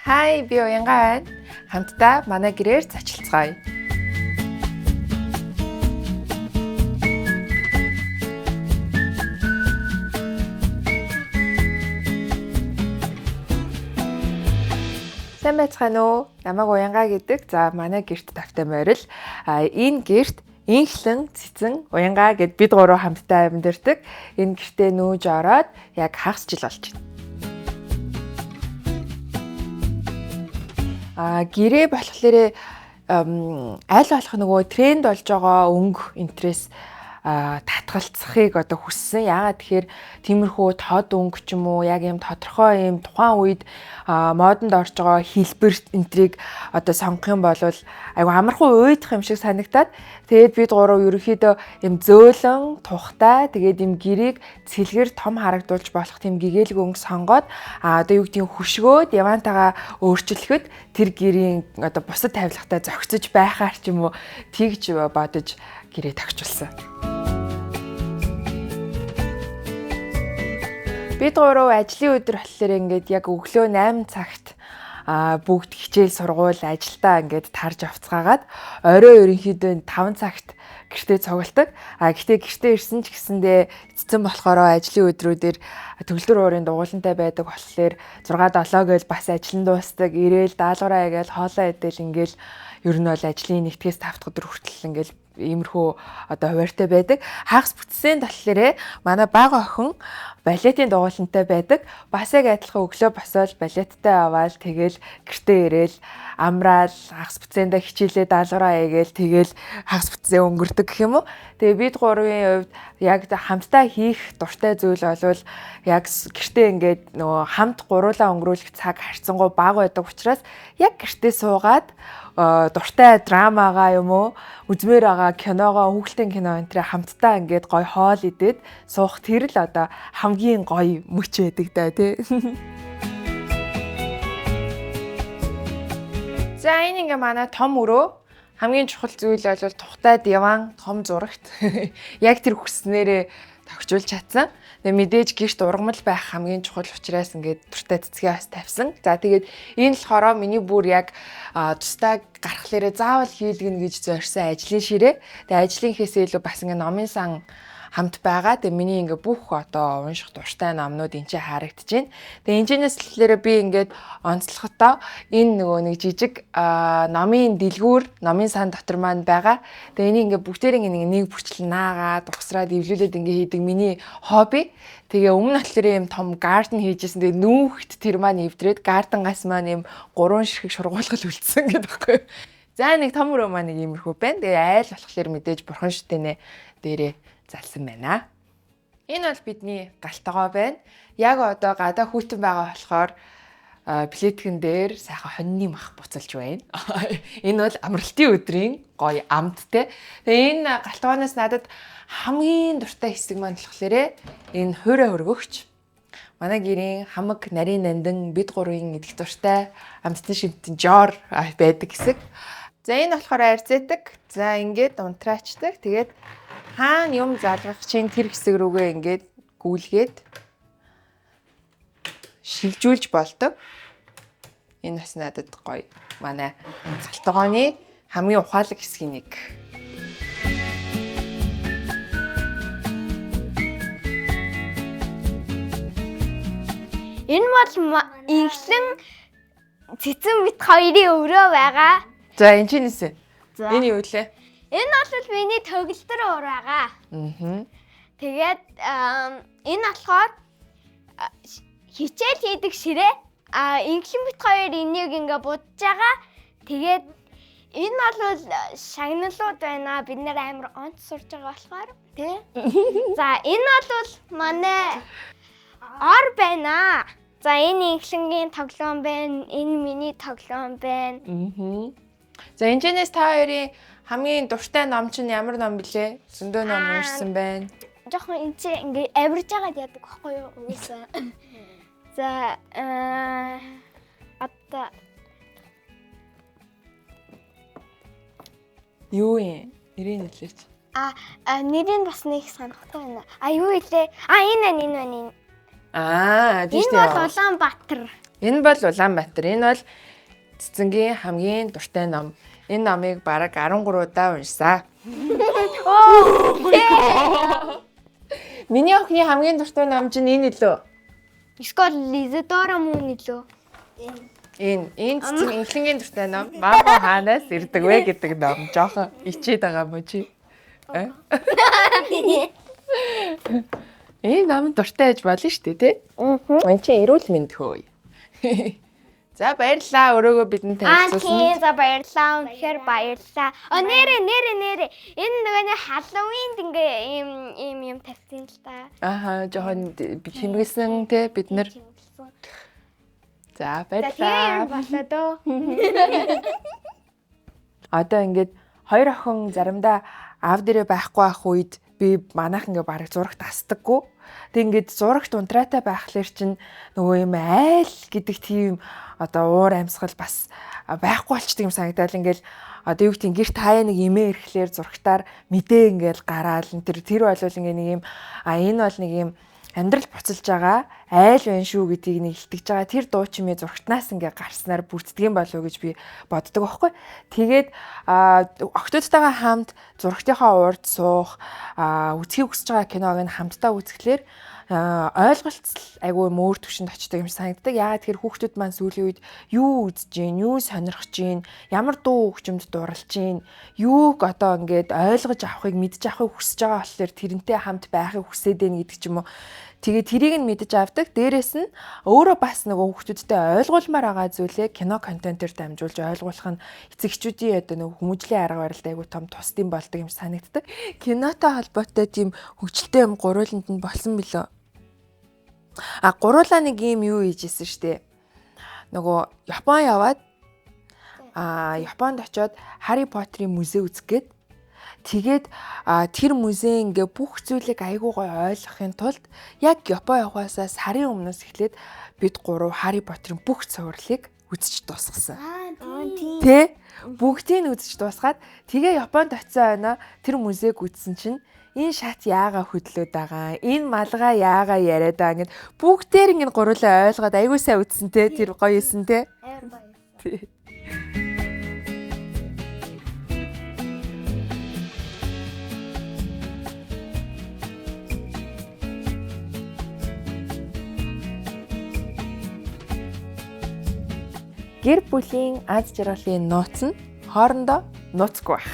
Хай, би Уянга байна. Хамтдаа манай гэрээр зочилцгоё. Сайн байцгаана уу? Намайг Уянга гэдэг. За манай гэрт тавтай морил. Энэ гэрт инхлэн цэцэн Уянга гэд бид гурав хамтдаа амьдардаг. Энэ гэртээ нүүж ороод яг хагас жил болж байна. Гэрээ болохоор аль болох нөгөө тренд болж байгаа өнгө интерес татгалцахыг одоо хүссэн. Яагаад тэгэхээр тиймэрхүү тод өнгө ч юм уу яг юм тодорхой юм тухайн үед модонд орж байгаа хэлбэр энтрийг одоо сонгох юм бол айгу амархан уйдах юм шиг санагтаад тэгээд бид гурав ерөөхдөө юм зөөлөн тухтай тэгээд юм гэрийг цэлгэр том харагдуулж болох тийм гэгээлэг өнгө сонгоод одоо юу гэдгийг хөшгөөд явантайгаа өөрчлөхөд тэр гэрийн одоо бусад тавилгатай зохицож байхаар ч юм уу тэгж бодож гэрээ тогтчулсан. Бид гурав ажлын өдөр болохоор ингээд яг өглөө 8 цагт бүгд хичээл сургууль ажилдаа ингээд тарж авцгаагаад орой ерөнхийдөө 5 цагт гэртээ цугладаг. Гэхдээ гэртээ ирсэн ч гэсэндээ эцэцэн болохоор ажлын өдрүүдээр төгөлдөр уурын дугуулантай байдаг болохоор 6-7 гээл бас ажил нь дуустдаг. Ирээл даалгавраа игээл хоолоо идэл ингээл ер нь бол ажлын 1-ээс 5 дахь өдөр хүртэл ингээл иймэрхүү одоо хуваартай байдаг. Хагас бүтцэн болохоор манай бага охин балетын дугуулантай байдаг. Бас яг адилхан өглөө босоод балеттай аваад тэгэл гэртээ ирээл амраал хагас бүтцэндээ хичээлээ даалгавраа хийгээл тэгэл хагас бүтцээ өнгөрдөг гэх юм уу. Тэгээ бид гурвын хувьд яг хамтдаа хийх дуртай зүйл болвол яг гэртээ ингээд нөгөө хамт гуруулаа өнгөрүүлэх цаг харьцангуй бага байдаг учраас яг гэртээ суугаад дуртай драмагаа юм уу үзмээр байгаа киногоо хүүхэлдэйн кино энтрээ хамтдаа ингээд гоё хоол идээд суух тэр л одоо хамгийн гоё мөч байдаг да тий. За энэ ингээ манай том өрөө хамгийн чухал зүйл бол тухтай диван том зурагт яг тэр хүснээрээ тогтчулж чадсан. Тэгээ мэдээж гэрт ургамал байх хамгийн чухал учраас ингээд дуртай цэцгээ бас тавьсан. За тэгээд энэ болохоор миний бүр яг тустай гарахлаараа заавал хийлгэнэ гэж зорьсон ажлын ширээ. Тэгээ ажлын хийсээ илүү бас ингээд номын сан хамт байгаа. Тэгээ миний ингээ бүх одоо унших дуртай номнууд энэ чинь харагдаж байна. Тэгээ энэчнээс болохоор би ингээд онцлохдоо энэ нөгөө нэг жижиг номын дэлгүүр, номын сан дотор маань байгаа. Тэгээ энийг ингээ бүгдээрээ нэг бүрчлэн наагаад ухсраад эвлүүлээд ингээ хийдэг миний хобби. Тэгээ өмнө нь болохоор юм том гарден хийжсэн. Тэгээ нүүхт тэр маань эвдрээд гарденгаас маань юм 3 ширхэг шургуулгал үлдсэн гэдэг байхгүй юу. За нэг том өрөө маань нэг иймэрхүү байна. Тэгээ айл болохоор мэдээж бурхан шүтэнэ дээрээ залсан байна. Энэ бол бидний галтгоо байна. Яг одоо гадаа хүйтэн байгаа болохоор плетгэн дээр сайхан хоньны мах буцалж байна. Энэ бол амралтын өдрийн гоё амт те. Тэгээ энэ галтгооноос надад хамгийн дуртай хэсэг маань болохоор энэ хуурай хөргөгч. Манай гэрийн хамаг нарийн нандин бид гурвын идэх дуртай амтны шимтэн жоор байдаг хэсэг. За энэ болохоор арзээдэг. За ингээд унтраачдаг. Тэгээд хаана юм залгах чинь тэр хэсэг рүүгээ ингээд гүйлгээд шилжүүлж болдог. Энэ бас надад гоё. Манай галтгооны хамгийн ухаалаг хэсгийн нэг. Энэ бол инхлэн цэцэн бит хоёрын өрөө байгаа. За энэ чинь нэсэ. Энэ юу лээ? Энэ бол миний төгөлдөр уур байгаа. Тэгээд энэ болохоор хичээл хийдэг ширээ. Инхлэн бит хоёр энийг ингээ будж байгаа. Тэгээд энэ бол шагналууд байна. Бид нэр амар онц сурж байгаа болохоор тий. За энэ бол манай ор байна. За энэ инхлэнгийн тоглоом байна. Энэ миний тоглоом байна. За энэчнээс та хоёрын хамгийн дуртай ном чинь ямар ном блэ? Зөндөө ном уншсан байна. Жохон энэ чи ингээ авирж байгаад яадаг байхгүй юу? Уусаа. За атта юу юм? Нэрийг хэлээч. нэрийг бас нэг санахтай байна. Юу илээ? Энэ. Тийм Энэ бол Улаанбаатар. Энэ бол Улаанбаатар. Энэ бол Цэцэнгийн хамгийн дуртай ном. Энэ номыг бараг 13 удаа уншсан. Миний охины хамгийн дуртай ном чинь энэ лөө. Скол Лизадора мөн илүү. Энэ цэцэн инхлэнгийн дуртай ном. Мамо хаанаас ирдэг вэ гэдэг ном. Жохон ичээд байгаа мó чи. Энэ ном дуртай аж болно шүү дээ, тий? Энд чинь эрүүл мэнд хөөе. За баярлалаа өрөөгөө бидэнд танилцуулсан. За баярлалаа. Үнэхээр баярлалаа. Нэрэ. Энэ нөгөө Halloween ингээ ийм тавьсан л та. Ааха, жоохон хэмгэлсэн те бид нар. За баярлалаа. Болоо дөө. Одоо ингээд хоёр охин заримдаа аав дээрээ байхгүй байх үед би манайх ингээ бараг зурагт тасдаггүй. Тэг ингээд зурагт унтраатай байхлаэр чинь нөгөө юм айл гэдэг тийм одоо уур амьсгал бас байхгүй болчдөг юм санагдал ингээл одоо юу гэдэг гэрт хаяа нэг имээ ирэхлээр зурагтаар мэдээ ингээл гараал тэр бол ингээ нэг юм энэ бол нэг юм амьдрал буцалж байгаа айл байна шүү гэдгийг нэг илтгэж байгаа тэр дуу чимээ зурагтнаас ингээ гарснаар бүрддэг юм болов уу гэж би боддог байхгүй. Тэгээд охтуудтайгаа хамт зурагтынхаа урд суух үзхийг хүсэж байгаа киног нь хамтдаа үзэхлээр ойлголцол айгүй мөр төвшөнд очдог юм санагддаг. Яагаад тэгэхээр хүүхдүүд маань сүүлийн үед юу үзэж гин, юу сонирхож гин, ямар дуу хөгжимд дурлж гин, юуг одоо ингээд ойлгож авахыг мэдж авахыг хүсэж байгаа болохоор тэрнтэй хамт байхыг хүсээд байна гэдэг ч юм уу. Тэгээ тэрийг нь мэдэж авдаг. Дээрээс нь өөрөө бас нөгөө хүүхдүүдтэй ойлгуулмаар байгаа зүйлээ кино контентээр дамжуулж ойлгуулах нь эцэгчүүдийн одоо нөгөө хүмүүжлийн арга барилд айгүй том тусдын болдог юм санагддаг. Кинотой холбоотой тийм хөгжилтэй юм гурууланд нь болсон билүү? Гуруулаа нэг юм юу хийжсэн штэ. Нөгөө Япон яваад Японд очиод Harry Potter-ийн музей үзэх гээд тэгээд тэр музей ингээ бүх зүйлийг айгүй гоё ойлгохын тулд яг Япон явахаасаа сарын өмнөөс эхлээд бид гурав Harry Potter-ийн бүх цувралыг үзэж дуусгасан. Тэ бүгдийг үзэж дуусгаад тэгээ Японд очисон байна. Тэр музейг үзсэн чинь энэ шат яага хөдлөөд байгаа. Энэ малгай яага яриад байгаа гэд бүгдээр ингэ гуруулаа ойлгоод айгүй сайн үзсэн те тэр гоё юусэн те. Гэр бүлийн аз жаргалын нууц нь хоорондоо нууцгүй байх.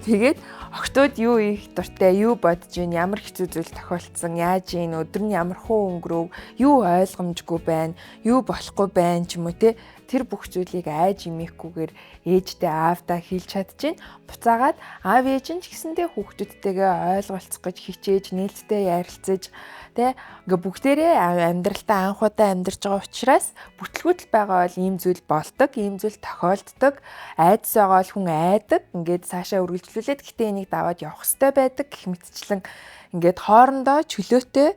Тэгээд охтууд юу их дуртай, юу бодож гин, ямар хэцүү зүйл тохиолдсон, яаж ийн, өдөр нь ямар хуу өнгөрөв, юу ойлгомжгүй байна, юу болохгүй байна ч юм уу те. Тэр бүх зүйлийг айж имэхгүйгээр ээжтэй аавдаа хэлж чадчихээн. Буцаагаад аав ээж нь ч гэсэндээ хүүхдүүдтэйгээ ойлголцох гэж хичээж, нээлттэй ярилцаж тэ ингээ бүгдээрээ амьдралтаа анхудаа амьдарч байгаа учраас бүтлгүүтэл байгаа бол ийм зүйл болдог, ийм зүйл тохиолддог. Айдас байгаа бол хүн айдаг. Ингээд цаашаа үргэлжлүүлээд гэтээ энийг даваад явах хэрэгтэй байдаг гэх мэтчлэн ингээд хоорондоо чөлөөтэй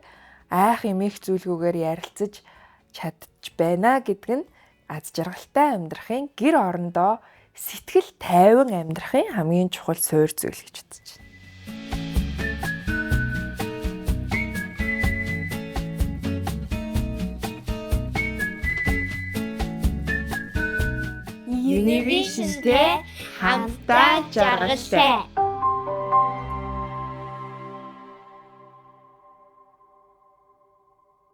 айх эмээх зүйлгүйгээр ярилцаж чадчих байна гэдэг нь аз жаргалтай амьдрахын гэр орондоо сэтгэл тайван амьдрахын хамгийн чухал суурь зүйл гэж үзэж байна. Univisionтэй хамтдаа жаргалтай.